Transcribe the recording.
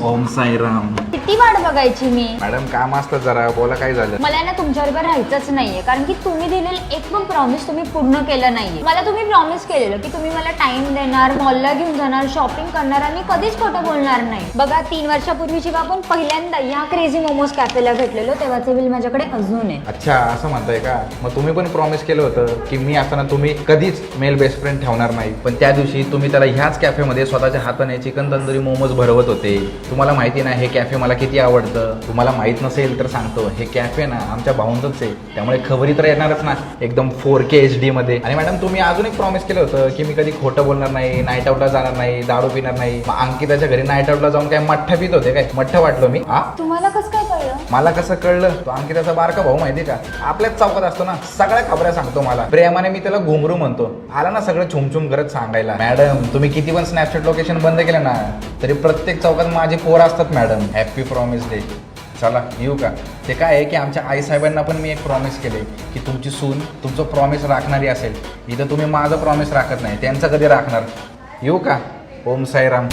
ओम साईराम. किती वाट बघायची मी. मॅडम काम असतं जरा, बोला काय झालं. मला ना तुमच्याबरोबर राहायचंच नाहीये, कारण की तुम्ही दिलेलं एक पण प्रॉमिस तुम्ही पूर्ण केलं नाहीये. मला तुम्ही प्रॉमिस केलेलं की तुम्ही मला टाइम देणार, मॉलला घेऊन जाणार, शॉपिंग करणार आणि कधीच खोटं बोलणार नाही. बघा 3 वर्षापूर्वी जेव्हा आपण पहिल्यांदा या क्रेझी मोमोज कॅफेला भेटलेलो तेव्हाचे बिल माझ्याकडे अजून आहे. अच्छा असं म्हणताय का. मग तुम्ही पण प्रॉमिस केलं होतं की मी असताना तुम्ही कधीच मेल बेस्ट फ्रेंड ठेवणार नाही, पण त्या दिवशी तुम्ही त्याला ह्याच कॅफेमध्ये स्वतःच्या हाताने चिकन तंदुरी मोमोज भरवत होते. तुम्हाला माहिती ना हे कॅफे मला किती आवडतं. तुम्हाला माहित नसेल तर सांगतो, हे कॅफे ना आमच्या भाऊंचंच आहे, त्यामुळे खबरी तर येणारच ना एकदम 4K HD मध्ये. आणि मॅडम तुम्ही अजून एक प्रॉमिस केलं होतं की मी कधी खोटं बोलणार नाही, नाईट आउटला जाणार नाही, दारू पिणार नाही. मग अंकिताच्या घरी नाईट आउटला जाऊन काय मठ्ठा पित होते काय? मठ्ठा वाटलो मी. तुम्हाला कसं काय कळलं? मला कसं कळलं? तो अंकिताचा बारका भाऊ माहिती का, आपल्याच चौकात असतो ना, सगळ्या खबऱ्या सांगतो मला. प्रेमाने मी त्याला घुंगरू म्हणतो. आला ना सगळं छुमछुम करत सांगायला. मॅडम तुम्ही किती पण स्नॅपचॅट लोकेशन बंद केलं ना तरी प्रत्येक चौकात माझे पोर असतात मॅडम. Happy promise day. चला येऊ का. ते काय आहे की आमच्या आईसाहेबांना पण मी एक प्रॉमिस केले की तुमची सून तुमचं प्रॉमिस राखणारी असेल. इथं तुम्ही माझं प्रॉमिस राखत नाही, त्यांचं कधी राखणार. येऊ का. ओम साईराम.